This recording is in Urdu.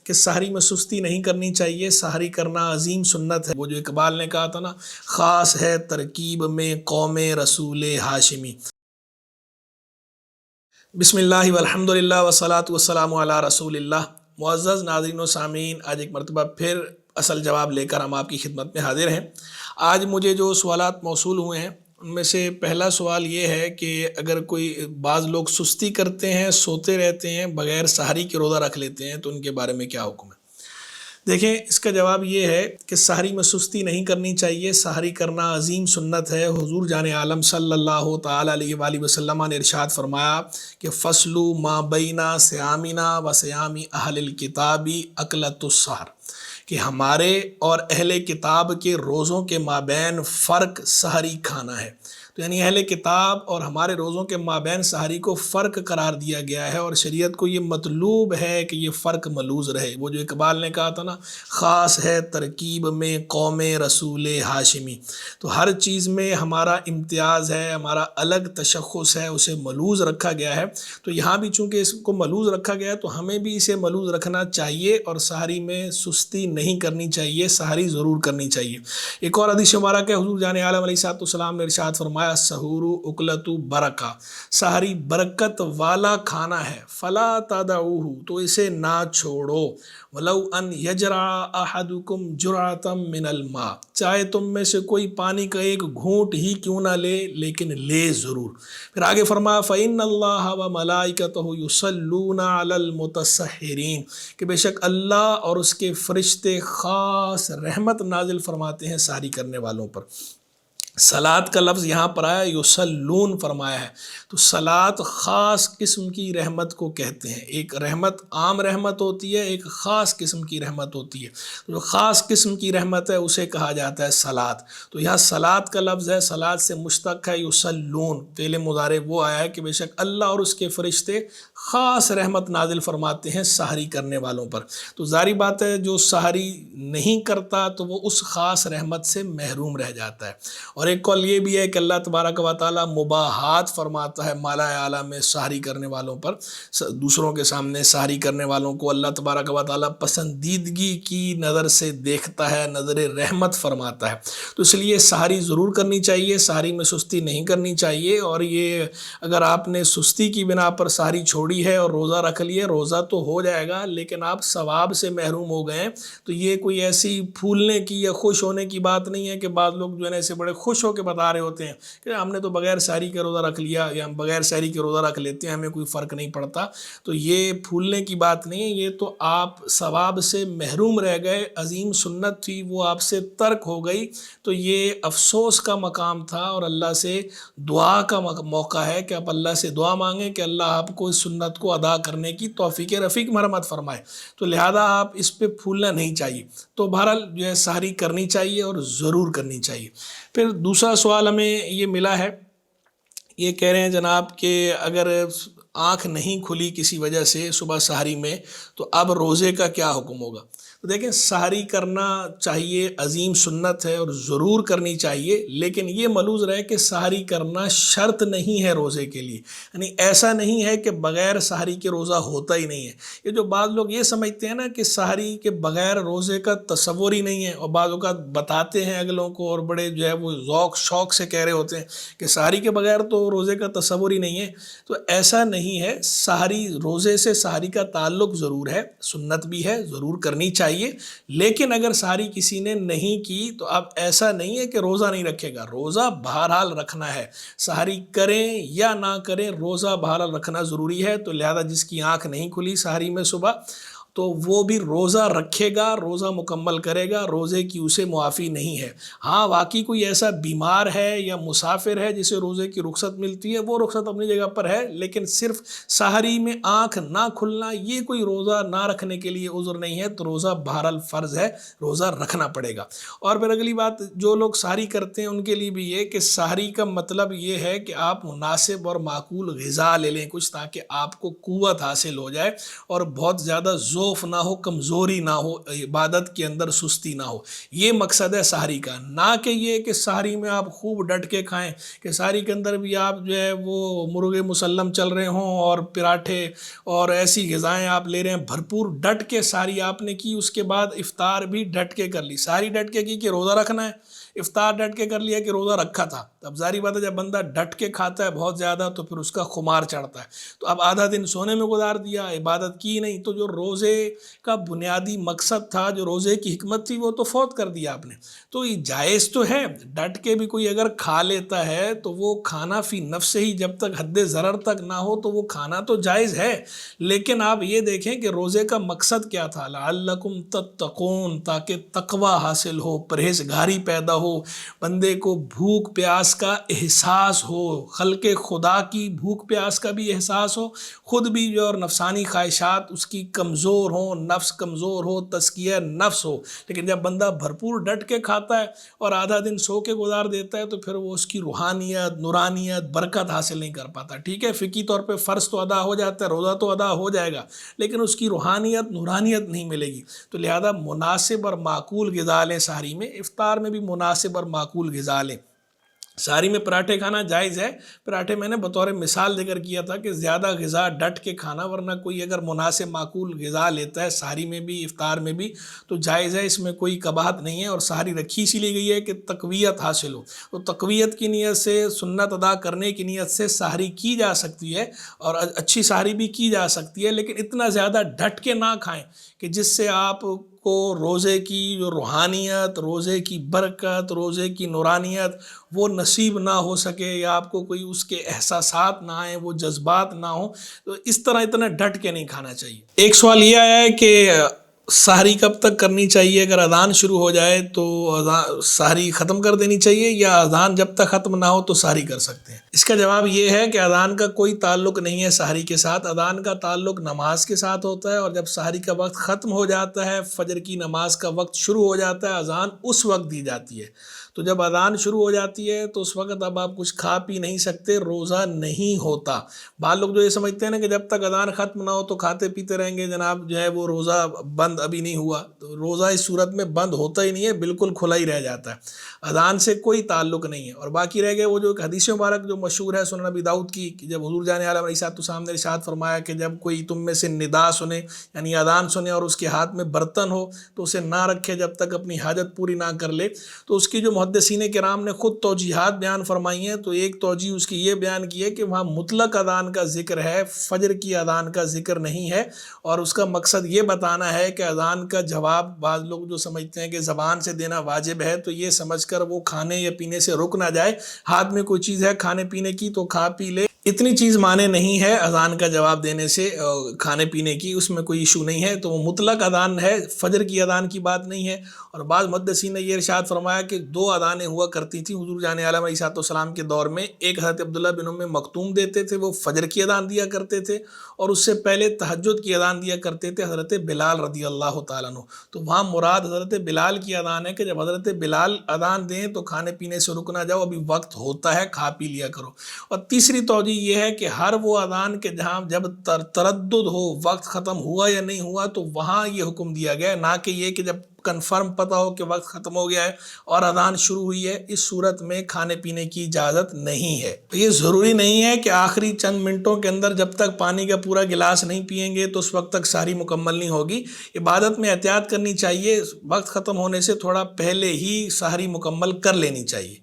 کہ سحری میں سستی نہیں کرنی چاہیے، سحری کرنا عظیم سنت ہے۔ وہ جو اقبال نے کہا تھا نا، خاص ہے ترکیب میں قوم رسول ہاشمی۔ بسم اللہ والحمد للہ والصلاۃ والسلام علی رسول اللہ۔ معزز ناظرین و سامعین، آج ایک مرتبہ پھر اصل جواب لے کر ہم آپ کی خدمت میں حاضر ہیں۔ آج مجھے جو سوالات موصول ہوئے ہیں ان میں سے پہلا سوال یہ ہے کہ اگر کوئی بعض لوگ سستی کرتے ہیں، سوتے رہتے ہیں، بغیر سحری کے روزہ رکھ لیتے ہیں، تو ان کے بارے میں کیا حکم ہے؟ دیکھیں، اس کا جواب یہ ہے کہ سحری میں سستی نہیں کرنی چاہیے، سحری کرنا عظیم سنت ہے۔ حضور جان عالم صلی اللہ تعالی علیہ وآلہ وسلم نے ارشاد فرمایا کہ فصلو ما بینا سیامنا و سیام اہل الکتاب اکلۃ السحر، کہ ہمارے اور اہل کتاب کے روزوں کے مابین فرق سحری کھانا ہے۔ تو یعنی اہل کتاب اور ہمارے روزوں کے مابین سحری کو فرق قرار دیا گیا ہے، اور شریعت کو یہ مطلوب ہے کہ یہ فرق ملوز رہے۔ وہ جو اقبال نے کہا تھا نا، خاص ہے ترکیب میں قوم رسول ہاشمی، تو ہر چیز میں ہمارا امتیاز ہے، ہمارا الگ تشخص ہے، اسے ملوز رکھا گیا ہے۔ تو یہاں بھی چونکہ اس کو ملوز رکھا گیا ہے تو ہمیں بھی اسے ملوز رکھنا چاہیے، اور سحری میں سستی نہیں کرنی چاہیے، سحری ضرور کرنی چاہیے۔ ایک اور حدیث مبارک ہے، حضور جان عالم علیہ السلام نے ارشاد فرمایا سحور اکلۃ برکہ، سحری برکت والا کھانا ہے، فلا تدعوہ، تو اسے نہ چھوڑو، ولو ان یجرع احدکم جرعۃ من الماء، چاہے تم میں سے کوئی پانی کا ایک گھونٹ ہی کیوں نہ لے، لیکن لے ضرور۔ پھر آگے فرمایا فإن اللہ وملائکتہ یصلون علی المتسحرین، کہ بے شک اللہ اور اس کے فرشتے خاص رحمت نازل فرماتے ہیں سحری کرنے والوں پر۔ صلاۃ کا لفظ یہاں پر آیا، یصلون فرمایا ہے، تو صلاۃ خاص قسم کی رحمت کو کہتے ہیں۔ ایک رحمت عام رحمت ہوتی ہے، ایک خاص قسم کی رحمت ہوتی ہے۔ جو خاص قسم کی رحمت ہے اسے کہا جاتا ہے صلاۃ۔ تو یہاں صلاۃ کا لفظ ہے، صلاۃ سے مشتق ہے یصلون، فعل مضارع وہ آیا ہے کہ بے شک اللہ اور اس کے فرشتے خاص رحمت نازل فرماتے ہیں سحری کرنے والوں پر۔ تو ظاہری بات ہے جو سحری نہیں کرتا تو وہ اس خاص رحمت سے محروم رہ جاتا ہے۔ اور ایک قول یہ بھی ہے کہ اللہ تبارک و تعالیٰ مباحات فرماتا ہے مالا اعلیٰ میں سحری کرنے والوں پر، دوسروں کے سامنے سحری کرنے والوں کو اللہ تبارک و تعالیٰ پسندیدگی کی نظر سے دیکھتا ہے، نظر رحمت فرماتا ہے۔ تو اس لیے سحری ضرور کرنی چاہیے، سحری میں سستی نہیں کرنی چاہیے۔ اور یہ اگر آپ نے سستی کی بنا پر سحری چھوڑی ہے اور روزہ رکھ لیے، روزہ تو ہو جائے گا لیکن آپ ثواب سے محروم ہو گئے ہیں۔ تو یہ کوئی ایسی پھولنے کی یا خوش ہونے کی بات نہیں ہے کہ بعض لوگ جو ہے نا ایسے بڑے خوش ہو کے بتا رہے ہوتے ہیں کہ ہم نے تو بغیر سحری کے روزہ رکھ لیا، یا ہم بغیر سحری کے روزہ رکھ لیتے ہیں، ہمیں کوئی فرق نہیں پڑتا۔ تو یہ پھولنے کی بات نہیں ہے، یہ تو آپ ثواب سے محروم رہ گئے، عظیم سنت تھی وہ آپ سے ترک ہو گئی۔ تو یہ افسوس کا مقام تھا، اور اللہ سے دعا کا موقع ہے کہ آپ اللہ سے دعا مانگیں کہ اللہ آپ کو اس سنت کو ادا کرنے کی توفیق رفیق مرحمت فرمائے۔ تو لہذا آپ اس پہ پھولنا نہیں چاہیے۔ تو بہرحال جو ہے سحری کرنی چاہیے اور ضرور کرنی چاہیے۔ پھر دوسرا سوال ہمیں یہ ملا ہے، یہ کہہ رہے ہیں جناب کہ اگر آنکھ نہیں کھلی کسی وجہ سے صبح سحری میں تو اب روزے کا کیا حکم ہوگا؟ تو دیکھیں، سحری کرنا چاہیے، عظیم سنت ہے اور ضرور کرنی چاہیے، لیکن یہ ملوز رہے کہ سحری کرنا شرط نہیں ہے روزے کے لیے۔ یعنی ایسا نہیں ہے کہ بغیر سحری کے روزہ ہوتا ہی نہیں ہے۔ یہ جو بعض لوگ یہ سمجھتے ہیں نا کہ سحری کے بغیر روزے کا تصور ہی نہیں ہے، اور بعض اوقات بتاتے ہیں اگلوں کو اور بڑے جو ہے وہ ذوق شوق سے کہہ رہے ہوتے ہیں کہ سحری کے بغیر تو روزے کا تصور ہی نہیں ہے۔ تو ایسا نہیں ہے، سحری روزے سے سحری کا تعلق ضرور ہے، سنت بھی ہے، ضرور کرنی چاہیے۔ لیکن اگر سحری کسی نے نہیں کی تو اب ایسا نہیں ہے کہ روزہ نہیں رکھے گا، روزہ بہرحال رکھنا ہے، سحری کریں یا نہ کریں روزہ بہرحال رکھنا ضروری ہے۔ تو لہذا جس کی آنکھ نہیں کھلی سحری میں صبح تو وہ بھی روزہ رکھے گا، روزہ مکمل کرے گا، روزے کی اسے معافی نہیں ہے۔ ہاں واقعی کوئی ایسا بیمار ہے یا مسافر ہے جسے روزے کی رخصت ملتی ہے، وہ رخصت اپنی جگہ پر ہے، لیکن صرف سحری میں آنکھ نہ کھلنا یہ کوئی روزہ نہ رکھنے کے لیے عذر نہیں ہے، تو روزہ بہرحال فرض ہے، روزہ رکھنا پڑے گا۔ اور پھر اگلی بات، جو لوگ سحری کرتے ہیں ان کے لیے بھی یہ کہ سحری کا مطلب یہ ہے کہ آپ مناسب اور معقول غذا لے لیں کچھ، تاکہ آپ کو قوت حاصل ہو جائے اور بہت زیادہ زور ضعف نہ ہو، کمزوری نہ ہو، عبادت کے اندر سستی نہ ہو. یہ مقصد ہے سحری کا، نہ کہ یہ کہ سحری میں آپ خوب ڈٹ کے کھائیں، کہ سحری کے اندر بھی آپ جو ہے وہ مرغے مسلم چل رہے ہوں اور پراٹھے اور ایسی غذائیں آپ لے رہے ہیں. بھرپور ڈٹ کے سحری آپ نے کی، اس کے بعد افطار بھی ڈٹ کے کر لی. سحری ڈٹ کے کی کہ روزہ رکھنا ہے، افطار ڈٹ کے کر لیا کہ روزہ رکھا تھا. اب ظاہری بات ہے جب بندہ ڈٹ کے کھاتا ہے بہت زیادہ تو پھر اس کا خمار چڑھتا ہے. تو اب آدھا دن سونے میں گزار دیا، عبادت کی نہیں. تو جو روزے کا بنیادی مقصد تھا، جو روزے کی حکمت تھی، وہ تو فوت کر دیا آپ نے. تو یہ جائز تو ہے، ڈٹ کے بھی کوئی اگر کھا لیتا ہے تو وہ کھانا فی نفس ہی جب تک حد ضرر تک نہ ہو تو وہ کھانا تو جائز ہے. لیکن آپ یہ دیکھیں کہ روزے کا مقصد کیا تھا، لعلکم تتقون، تاکہ تقوی حاصل ہو، پرہیزگاری پیدا ہو، بندے کو بھوک پیاس کا احساس ہو، خلق خدا کی بھوک پیاس کا بھی احساس ہو، خود بھی جو اور نفسانی خواہشات اس کی کمزور ہوں، نفس کمزور ہو، تزکیہ نفس ہو. لیکن جب بندہ بھرپور ڈٹ کے کھاتا ہے اور آدھا دن سو کے گزار دیتا ہے تو پھر وہ اس کی روحانیت، نورانیت، برکت حاصل نہیں کر پاتا. ٹھیک ہے، فقہی طور پہ فرض تو ادا ہو جاتا ہے، روزہ تو ادا ہو جائے گا، لیکن اس کی روحانیت، نورانیت نہیں ملے گی. تو لہذا مناسب اور معقول غذا لیں سحری میں، افطار میں بھی مناسب اور معقول غذا لیں. سحری میں پراٹھے کھانا جائز ہے. پراٹھے میں نے بطور مثال ذکر کیا تھا کہ زیادہ غذا ڈٹ کے کھانا، ورنہ کوئی اگر مناسب معقول غذا لیتا ہے سحری میں بھی افطار میں بھی تو جائز ہے، اس میں کوئی قباحت نہیں ہے. اور سحری رکھی اسی لیے گئی ہے کہ تقویت حاصل ہو. تو تقویت کی نیت سے، سنت ادا کرنے کی نیت سے سحری کی جا سکتی ہے، اور اچھی سحری بھی کی جا سکتی ہے، لیکن اتنا زیادہ ڈٹ کے نہ کھائیں کہ جس سے آپ کو روزے کی جو روحانیت، روزے کی برکت، روزے کی نورانیت وہ نصیب نہ ہو سکے، یا آپ کو کوئی اس کے احساسات نہ آئیں، وہ جذبات نہ ہوں. تو اس طرح اتنا ڈٹ کے نہیں کھانا چاہیے. ایک سوال یہ آیا ہے کہ سحری کب تک کرنی چاہیے؟ اگر اذان شروع ہو جائے تو سحری ختم کر دینی چاہیے، یا اذان جب تک ختم نہ ہو تو سحری کر سکتے ہیں؟ اس کا جواب یہ ہے کہ اذان کا کوئی تعلق نہیں ہے سحری کے ساتھ. اذان کا تعلق نماز کے ساتھ ہوتا ہے، اور جب سحری کا وقت ختم ہو جاتا ہے، فجر کی نماز کا وقت شروع ہو جاتا ہے، اذان اس وقت دی جاتی ہے. تو جب اذان شروع ہو جاتی ہے تو اس وقت اب آپ کچھ کھا پی نہیں سکتے، روزہ نہیں ہوتا. بعض لوگ جو یہ سمجھتے ہیں نا کہ جب تک اذان ختم نہ ہو تو کھاتے پیتے رہیں گے، جناب جو ہے وہ روزہ بند ابھی نہیں ہوا. تو روزہ اس صورت میں بند ہوتا ہی نہیں ہے، بالکل کھلا ہی رہ جاتا ہے. اذان سے کوئی تعلق نہیں ہے. اور باقی رہ گئے وہ جو ایک حدیث مبارک جو مشہور ہے سنن نبی داؤد کی، کہ جب حضور جان عالم علیہ السلام نے ارشاد فرمایا کہ جب کوئی تم میں سے ندا سنے، یعنی اذان سنے، اور اس کے ہاتھ میں برتن ہو تو اسے نہ رکھے جب تک اپنی حاجت پوری نہ کر لے. تو اس کی جو محدثین کرام نے خود توجیحات بیان فرمائی ہیں، تو ایک توجیہ اس کی یہ بیان کی ہے کہ وہاں مطلق اذان کا ذکر ہے، فجر کی اذان کا ذکر نہیں ہے. اور اس کا مقصد یہ بتانا ہے کہ اذان کا جواب بعض لوگ جو سمجھتے ہیں کہ زبان سے دینا واجب ہے، تو یہ سمجھ کر وہ کھانے یا پینے سے رک نہ جائے. ہاتھ میں کوئی چیز ہے کھانے پینے کی تو کھا پی لے، اتنی چیز مانے نہیں ہے اذان کا جواب دینے سے کھانے پینے کی، اس میں کوئی ایشو نہیں ہے. تو وہ مطلق اذان ہے، فجر کی اذان کی بات نہیں ہے. اور بعض محدثین نے یہ ارشاد فرمایا کہ دو اذانیں ہوا کرتی تھیں حضور جان عالم علیہ السلام کے دور میں. ایک حضرت عبداللہ بن ام مکتوم دیتے تھے، وہ فجر کی اذان دیا کرتے تھے، اور اس سے پہلے تہجد کی اذان دیا کرتے تھے حضرت بلال رضی اللہ تعالیٰ عنہ. تو وہاں مراد حضرت بلال کی اذان ہے کہ جب حضرت بلال اذان دیں تو کھانے پینے سے رک نہ جاؤ، ابھی وقت ہوتا ہے، کھا پی لیا کرو. اور تیسری توجہ یہ ہے کہ ہر وہ اذان کے جہاں جب تردد ہو، وقت ختم ہوا یا نہیں ہوا، تو وہاں یہ حکم دیا گیا ہے، نہ کہ یہ کہ جب کنفرم پتہ ہو کہ وقت ختم ہو گیا ہے اور اذان شروع ہوئی ہے، اس صورت میں کھانے پینے کی اجازت نہیں ہے. تو یہ ضروری نہیں ہے کہ آخری چند منٹوں کے اندر جب تک پانی کا پورا گلاس نہیں پئیں گے تو اس وقت تک سحری مکمل نہیں ہوگی. عبادت میں احتیاط کرنی چاہیے، وقت ختم ہونے سے تھوڑا پہلے ہی سحری مکمل کر لینی چاہیے.